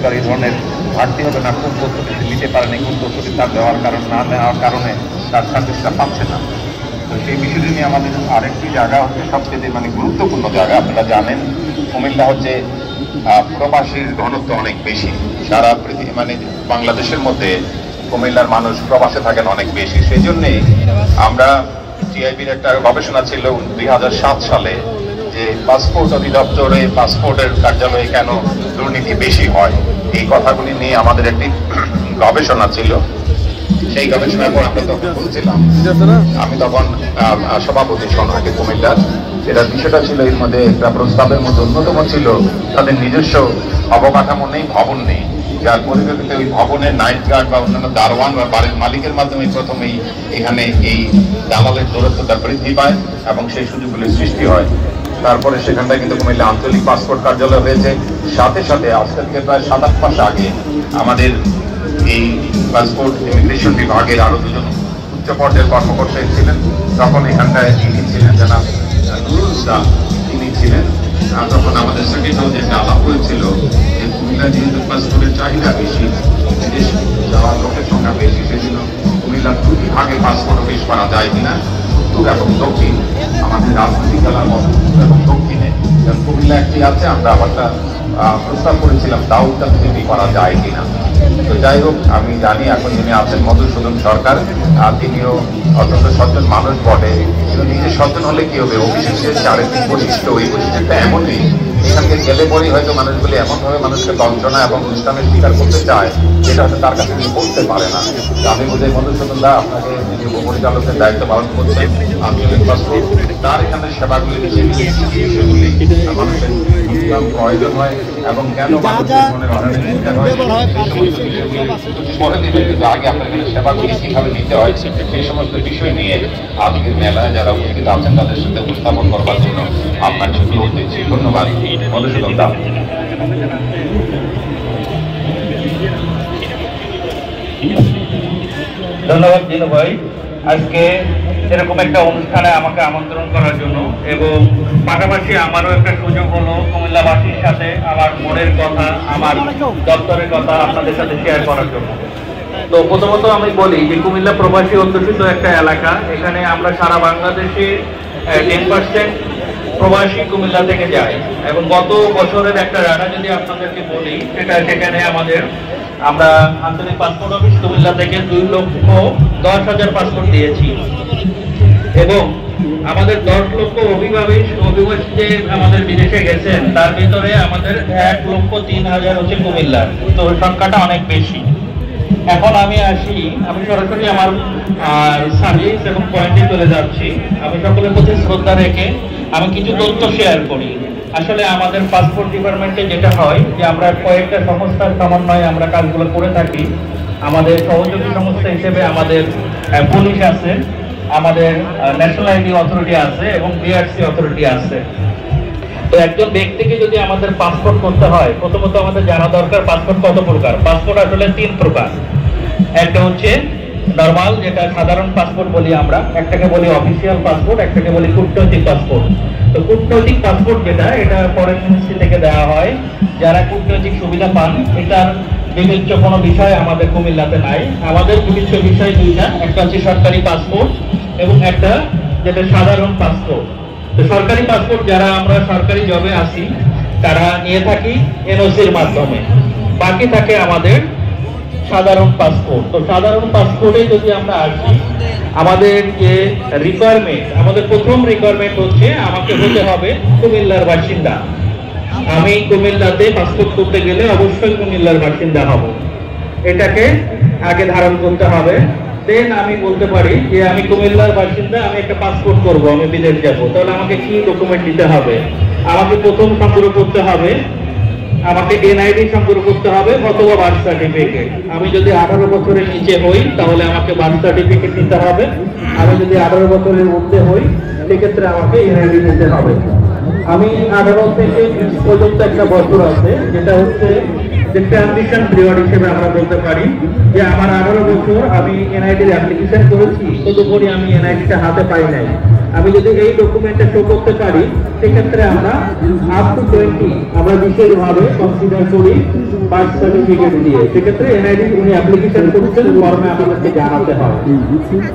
অধিকার এই ধরনের ঘাটতি হবে না, কোন তথ্যটি নিতে পারেনি, কোন তথ্যটি তার দেওয়ার কারণ না নেওয়ার কারণে তার সার্ভিসটা পাচ্ছে না। তো সেই বিষয়টি নিয়ে আমাদের আরেকটি জায়গা হচ্ছে সবচেয়ে গুরুত্বপূর্ণ জায়গা। আপনারা জানেন কুমিল্লা হচ্ছে প্রবাসীর ঘনত্ব অনেক বেশি। সারা পৃথিবী বাংলাদেশের মধ্যে কুমিল্লার মানুষ প্রবাসে থাকেন অনেক বেশি। সেই জন্যে আমরা টিআইবির একটা গবেষণা ছিল 2007 সালে যে পাসপোর্ট অধিদপ্তরে পাসপোর্টের কার্যালয়ে কেন দুর্নীতি বেশি হয়, এই কথাগুলি নিয়ে আমাদের একটি গবেষণা ছিল। সেই গবেষণার পর আমরা তখন বলছিলাম, আমি তখন সভাপতি সোনাকে কুমিল্লার, এটার বিষয়টা ছিল এর মধ্যে একটা প্রস্তাবের মধ্যে অন্যতম ছিল তাদের নিজস্ব অবকাঠামো নেই, ভবন নেই, যার পরিপ্রেক্ষিতে ওই ভবনের নাইট গার্ড বা অন্যান্য দারোয়ান বা বাড়ির মালিকের মাধ্যমে প্রথমেই এখানে এই দালালের দূরত্বটা বৃদ্ধি পায় এবং সেই সুযোগগুলির সৃষ্টি হয়। তারপরে সেখানটায় কিন্তু কুমিল্লা আঞ্চলিক পাসপোর্ট কার্যালয় হয়েছে। সাথে সাথে আজকে থেকে প্রায় 7-8 মাস আগে আমাদের এই পাসপোর্ট ইমিগ্রেশন বিভাগের আরো দুজন উচ্চ পর্যায়ের কর্মকর্তা ছিলেন। তখন এখানটায় যিনি ছিলেন জানাব নুরুল ইসলাম, তিনি ছিলেন। তখন আমাদের সেক্রেটারিও যেটা আলাপ হয়েছিল যে কুমিল্লা যেহেতু পাসপোর্টের চাহিদা বেশি, বিদেশ যাওয়ার লোকের সংখ্যা বেশি, সেজন্য কুমিল্লার 2 বিভাগে পাসপোর্ট অফিস করা যায় কিনা, উত্তর এবং দক্ষিণ, আমাদের রাজনৈতিক জেলার মতো এবং দক্ষিণে কুমিল্লা একটি আছে। আমরা আবারটা প্রস্তাব করেছিলাম দাউদটা যদি করা যায় কিনা। তো যাই হোক, আমি জানি এখন যিনি আছেন মধুসূদন সরকার, তিনিও অত্যন্ত সচেতন মানুষ বটে। কিন্তু নিজে সচেতন হলে কি হবে, অফিসের চারিত্রিক বৈশিষ্ট্য, ওই বৈশিষ্ট্যটা এমনই এখানকে গেলে পরেই হয়তো মানুষগুলি এমনভাবে মানুষকে বঞ্চনা এবং অনুষ্ঠানের স্বীকার করতে চায় যেটা হয়তো তার কাছে তিনি বলতে পারে না। আমি বোধহয় মধুসূদন দা আপনাকে যিনি উপপরিচালকের দায়িত্ব পালন করছেন আঞ্চলিক পাসপোর্ট, তার এখানে সেবাগুলি বিষয়গুলি মানুষের প্রয়োজন হয় এবং কেন মানুষের মনের অনেক শিকার হয় পরে দিবেন, কিন্তু আগে আপনার এখানে সেবাগুলি কিভাবে নিতে হয় সেই সমস্ত বিষয় নিয়ে আজকের মেলায় যারা উপস্থিত আছেন তাদের সাথে উপস্থাপন করবার জন্য আপনার অনুরোধ দিচ্ছি। ধন্যবাদ। মধুসূদন দা। ধন্যবাদ দিনু ভাই, আজকে এরকম একটা অনুষ্ঠানে আমাকে আমন্ত্রণ করার জন্য, এবং পাশাপাশি আমারও একটা সুযোগ হলো কুমিল্লাবাসীর সাথে আমার মনের কথা, আমার দপ্তরের কথা আপনাদের সাথে শেয়ার করার জন্য। তো প্রথমত আমি বলি যে কুমিল্লা প্রবাসী অধ্যুষিত একটা এলাকা। এখানে আমরা সারা বাংলাদেশে 10% প্রবাসী কুমিল্লা থেকে যায়, এবং গত বছরের একটা ডাটা যদি আপনাদেরকে বলি, সেখানে আমরা আঞ্চলিক পাসপোর্ট অফিস কুমিল্লা থেকে 2,10,000 পাসপোর্ট দিয়েছি, এবং আমাদের 10 লক্ষ অভিবাসী যে আমাদের বিদেশে গেছেন তার ভিতরে আমাদের 1,03,000 হচ্ছে কুমিল্লার। তো সংখ্যাটা অনেক বেশি। এখন আমি সরাসরি আমার সার্ভিস এবং পয়েন্টে চলে যাচ্ছি। আমি সকলের প্রতি শ্রদ্ধা রেখে আমি কিছু তথ্য শেয়ার করি। আসলে আমাদের পাসপোর্ট ডিপার্টমেন্টে যেটা হয় যে আমরা কয়েকটা সংস্থার সমন্বয়ে আমরা কাজগুলো করে থাকি। আমাদের সহযোগী সংস্থা হিসেবে আমাদের পুলিশ আছে, আমাদের ন্যাশনাল আইডি অথরিটি আছে এবং বিআরসি অথরিটি আছে। তো একজন ব্যক্তিকে যদি আমাদের পাসপোর্ট করতে হয়, প্রথমত আমাদের জানা দরকার পাসপোর্ট কত প্রকার। পাসপোর্ট আসলে 3 প্রকার। একটা হচ্ছে নরমাল, যেটা সাধারণ পাসপোর্ট বলি আমরা, একটাকে বলি অফিসিয়াল পাসপোর্ট, একটাকে বলি কূটনৈতিক পাসপোর্ট। তো কূটনৈতিক পাসপোর্ট যেটা, এটা ফরেন মিনিস্ট্রি থেকে দেওয়া হয়। যারা কূটনৈতিক সুবিধা পান, এটার বিবেচ্য কোনো বিষয় আমাদের কুমিল্লাতে নাই। আমাদের বিবেচ্য বিষয় 2টা, একটা হচ্ছে সরকারি পাসপোর্ট এবং একটা যেটা সাধারণ পাসপোর্ট। তো সরকারি পাসপোর্ট যারা আমরা সরকারি জবে আছি তারা নিয়ে থাকি এনওসির মাধ্যমে, বাকি থাকে আমাদের সাধারণ পাসপোর্ট। তো সাধারণ পাসপোর্টে যদি আমরা আসি, আমাদের যে রিকোয়ারমেন্ট, আমাদের প্রথম রিকোয়ারমেন্ট হচ্ছে আমাকে হতে হবে কুমিল্লার বাসিন্দা। আমি কুমিল্লাতে পাসপোর্ট করতে গেলে অবশ্যই কুমিল্লার বাসিন্দা হব, এটাকে আগে ধারণ করতে হবে। দেন আমি বলতে পারি যে আমি কুমিল্লার বাসিন্দা, আমি একটা পাসপোর্ট করব, আমি বিদেশ যাব। তাহলে আমাকে কি ডকুমেন্ট দিতে হবে? আমাকে প্রথম সংগ্রহ করতে হবে, আমাকে এনআইডি সংগ্রহ করতে হবে অথবা বার্থ সার্টিফিকেট। আমি যদি 18 বছরের নিচে হই তাহলে আমাকে বার্থ সার্টিফিকেট নিতে হবে। আমি যদি 18 বছরের ঊর্ধ্বে হই সেক্ষেত্রে আমাকে এনআইডি নিতে হবে। আমি 18 থেকে 20 পর্যন্ত একটা বছর আছে, যেটা হচ্ছে যে ট্রানজিশন পিরিয়ড হিসেবে আমরা বলতে পারি যে আমার 18 বছর আমি এনআইডির অ্যাপ্লিকেশন করেছি, তদুপরি আমি এনআইডিটা হাতে পাই নাই। আমি যদি এই ডকুমেন্টটা শো করতে পারি, সেক্ষেত্রে আমরা আপ টু 20 আমরা বিশেষভাবে কনসিডার করি বার্থ সার্টিফিকেট দিয়ে। সেক্ষেত্রে এনআইডি উনি অ্যাপ্লিকেশন করছেন, ফর্মে আমাদেরকে জানাতে হয়।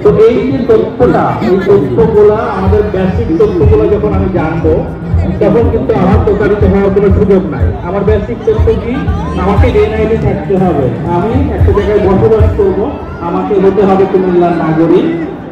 তো এই যে তথ্যটা, এই তথ্যগুলা আমাদের বেসিক তথ্যগুলো যখন আমি জানবো, তখন কিন্তু আমার প্রতারিত হওয়ার কোনো সুযোগ নাই। আমার বেসিক তথ্য কি, আমাকে এনআইডি থাকতে হবে, আমি একটা জায়গায় বসবাস করবো, আমাকে হতে হবে কুমিল্লার নাগরিক,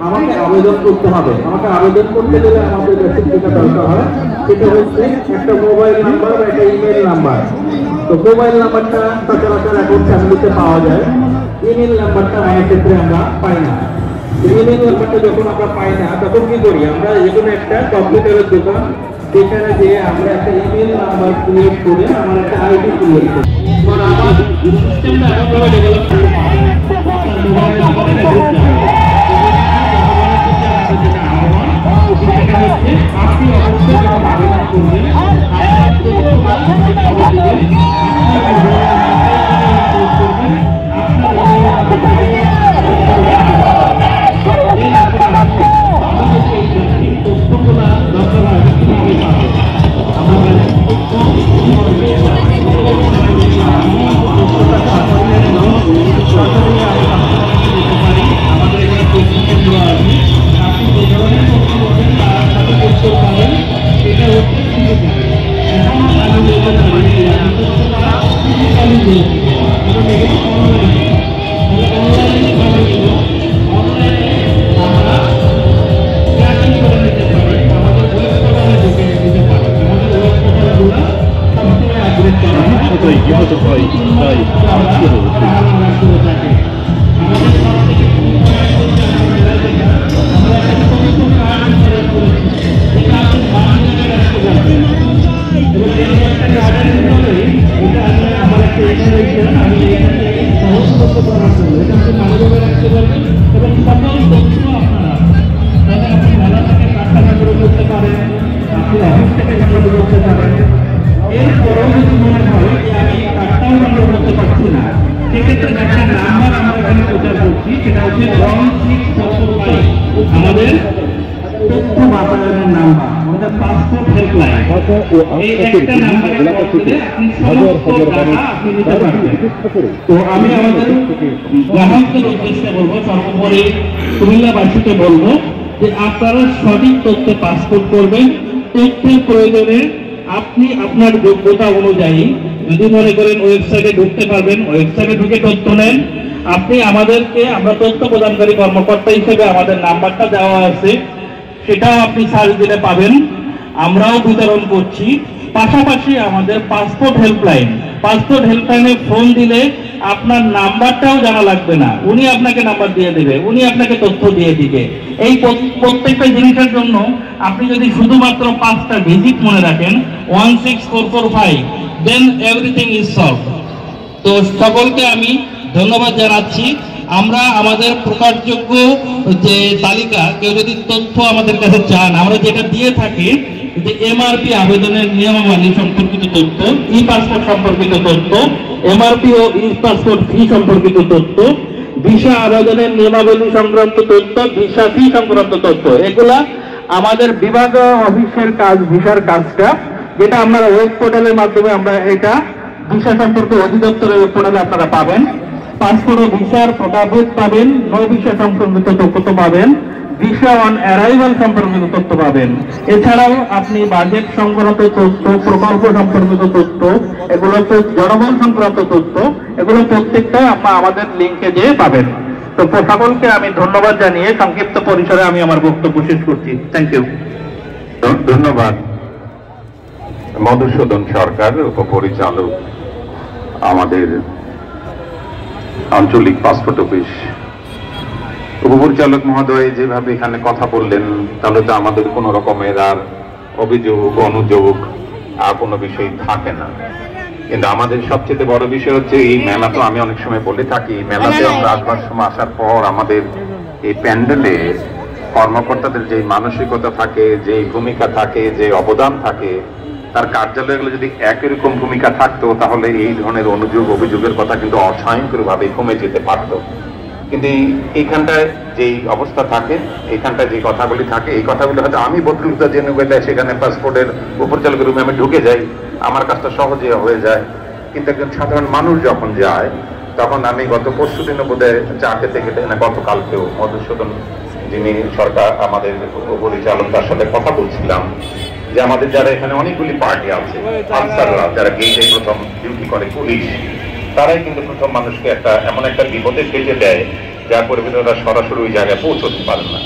আমাকে আবেদন করতে হবে। আমাকে আবেদন করতে গেলে আমাদের বেসিক যেটা দরকার হয় সেটা হচ্ছে একটা মোবাইল নাম্বার বা একটা ইমেল নাম্বার। তো মোবাইল নাম্বারটা সচরাচর এখন ফ্যামিলিতে পাওয়া যায়, ইমেল নাম্বারটা আমার ক্ষেত্রে আমরা পাই না। ইমেল নাম্বারটা যখন আমরা পাই না, তখন কি করি, আমরা যে কোনো একটা কম্পিউটারের দোকান, সেখানে যে আমরা একটা ইমেল নাম্বার ক্রিয়েট করে আমার একটা আইডি ক্রিয়েট করি। কারণ আমার সিস্টেমটা এমনভাবে ডেভেলপ করতে হবে, মোবাইল নাম্বারে ঢুকতে হবে। আপনি অবশ্যই যখন আবেদন করবেন, আমাদের তথ্য বাতায়নের নাম্বার, আমাদের পাসপোর্ট হেল্পলাইন, এই একটা নাম্বারে কল করে আপনি সমস্ত টাকা আপনি নিতে পারবেন। তো আমি আমাদের গ্রাহকদের উদ্দেশ্যে বলবো, সর্বোপরি কুমিল্লাবাসীকে বলবো যে আপনারা সঠিক তথ্যে পাসপোর্ট করবেন। তথ্যের প্রয়োজনে আপনি আপনার যোগ্যতা অনুযায়ী যদি মনে করেন ওয়েবসাইটে ঢুকতে পারবেন, ওয়েবসাইটে ঢুকে তথ্য নেন। আপনি আমাদেরকে, আমরা তথ্য প্রদানকারী কর্মকর্তা হিসেবে আমাদের নাম্বারটা দেওয়া আছে, সেটাও আপনি সার্চ দিলে পাবেন, আমরাও বিতরণ করছি। পাশাপাশি আমাদের পাসপোর্ট হেল্পলাইনে ফোন দিলে আপনার নাম্বারটাও জানা লাগবে না, উনি আপনাকে নাম্বার দিয়ে দেবে, উনি আপনাকে তথ্য দিয়ে দিবে। এই প্রত্যেকটা জিনিসের জন্য আপনি যদি শুধুমাত্র 5টা ভিজিট মনে রাখেন, 16445, দেন এভরিথিং ইজ সলভ। তো সকলকে আমি ধন্যবাদ জানাচ্ছি। আমরা আমাদের প্রকাশযোগ্য যে তালিকা, কেউ যদি তথ্য আমাদের কাছে চান, আমরা যেটা দিয়ে থাকি যে এমআরপি আবেদনের নিয়মাবলী সম্পর্কিত তথ্য, ই পাসপোর্ট সম্পর্কিত তথ্য, এমআরপি ও ই পাসপোর্ট ফি সম্পর্কিত তথ্য, ভিসা আবেদনের নিয়মাবলী সংক্রান্ত তথ্য, ভিসা ফি সংক্রান্ত তথ্য, এগুলা আমাদের বিভাগ অফিসের কাজ, ভিসার কাজটা, যেটা আমরা ওয়েব পোর্টালের মাধ্যমে আমরা এটা ভিসা সম্পর্কে অধিদপ্তরের ওয়েব পোর্টালে আপনারা পাবেন। পাসপোর্ট ও ভিসার প্রকারভেদ পাবেন, নো ভিসা সম্পর্কিত তথ্য পাবেন, ভিসা অন অ্যারাইভাল সম্পর্কিত তথ্য পাবেন। এছাড়াও আপনি বাজেট সংক্রান্ত তথ্য, প্রকল্প সম্পর্কিত তথ্য, এগুলো তো জনবল সংক্রান্ত তথ্য, এগুলো প্রত্যেকটাই আপনারা আমাদের লিঙ্কে যেয়ে পাবেন। তো সকলকে আমি ধন্যবাদ জানিয়ে সংক্ষিপ্ত পরিসরে আমি আমার বক্তব্য শেষ করছি। Thank you. ধন্যবাদ মধুসূদন সরকার, উপপরিচালক আমাদের আঞ্চলিক পাসপোর্ট অফিস। উপপরিচালক মহোদয় যেভাবে এখানে কথা বললেন, তাহলে তো আমাদের কোনো রকমের আর অভিযোগ, অনুযোগ আর কোনো বিষয় থাকে না। কিন্তু আমাদের সবচেয়ে বড় বিষয় হচ্ছে এই মেলা। তো আমি অনেক সময় বলে থাকি, মেলাতে আমরা আসবার সময় আসার পর আমাদের এই প্যান্ডেলে কর্মকর্তাদের যে মানসিকতা থাকে, যে ভূমিকা থাকে, যে অবদান থাকে, তার কার্যালয়গুলো যদি একই রকম ভূমিকা থাকতো, তাহলে এই ধরনের অনুযোগ, অভিযোগের কথা কিন্তু অসংখ্যভাবে কমে যেতে পারত। কিন্তু এইখানটায় যেই অবস্থা থাকে, এইখানটায় যে কথাগুলি থাকে, এই কথাগুলো হয়তো আমি বদলুতা জেনে গেলে সেখানে পাসপোর্টের উপরচালকের রুমে আমি ঢুকে যাই, আমার কাজটা সহজে হয়ে যায়। কিন্তু একজন সাধারণ মানুষ যখন যায়, তখন আমি গত পরশু দিনও বোধহয় চা খেতে খেতে, না গতকালকেও মধুসূদন যিনি সরকার আমাদের পরিচালক, তার সাথে কথা বলছিলাম যে আমাদের যারা এখানে অনেকগুলি পার্টি আছে, আনসাররা যারা গেটে প্রথম ডিউটি করে, পুলিশ, তারাই কিন্তু প্রথম মানুষকে একটা এমন একটা বিপদে ফেলে দেয় যার পরিবর্তে ওরা সরাসরি ওই জায়গায় পৌঁছতে পারে না।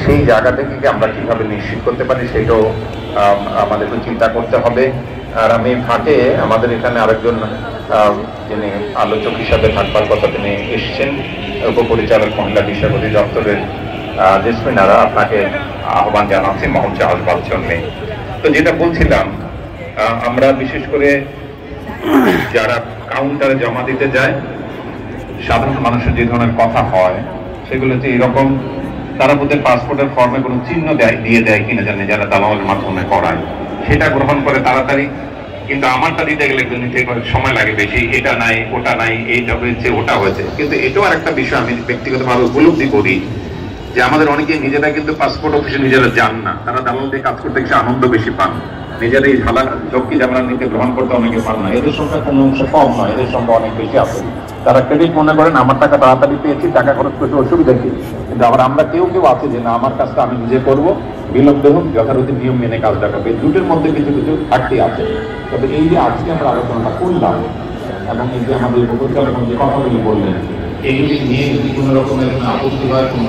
সেই জায়গা থেকে আমরা কিভাবে নিশ্চিত করতে পারি সেটাও আমাদেরকে চিন্তা করতে হবে। আর আমি ফাঁকে আমাদের এখানে আরেকজন যিনি আলোচক হিসাবে থাকবার কথা তিনি এসছেন, উপপরিচালক মহিলা বিষয়ক অধিদপ্তরের জেসমিনারা, আপনাকে আহ্বান জানাচ্ছি মঞ্চে আসবার জন্য। তো যেটা বলছিলাম, আমরা বিশেষ করে যারা কাউন্টারে জমা দিতে যায়, সাধারণ মানুষের যে ধরনের কথা হয় সেগুলো হচ্ছে এরকম, তারা বোধহয় পাসপোর্টের ফর্মে কোনো চিহ্ন দিয়ে দেয় কিনা জানে, যারা দালালের মাধ্যমে করায়, সেটা গ্রহণ করে তাড়াতাড়ি। কিন্তু আমারটা দিতে গেলে সময় লাগে বেশি, এটা নাই ওটা নাই, এইটা হয়েছে ওটা হয়েছে। কিন্তু এটাও আর একটা বিষয় আমি ব্যক্তিগতভাবে উপলব্ধি করি যে আমাদের অনেকে নিজেরা কিন্তু পাসপোর্ট অফিসে নিজেরা যান না, তারা দালাল দিয়ে কাজ করতে কিছু আনন্দ বেশি পান, নিজেরা এই ঝক্কি ঝামেলা নিতে গ্রহণ করতে অনেকে পান না। এদের সংখ্যা কোনো অংশ কম নয়, এদের সংখ্যা অনেক বেশি আছে। তারা ক্রেডিট মনে করেন আমার টাকা তাড়াতাড়ি পেয়েছি, টাকা খরচ করতে অসুবিধা কি। কিন্তু আবার আমরা কেউ আছে যে না, আমার কাজটা আমি নিজে করবো, বিলম্বে হোক, যথারীতি নিয়ম মেনে কাজটা করবে। দুটোর মধ্যে কিছু কিছু ঘাটতি আছে। তবে এই যে আজকে আমরা আলোচনাটা করলাম এবং এই যে আমাদের উপপরিচালক যে কথাগুলি বললেন, এইগুলি নিয়ে যদি কোনো রকমের আপত্তি হয়, কোনো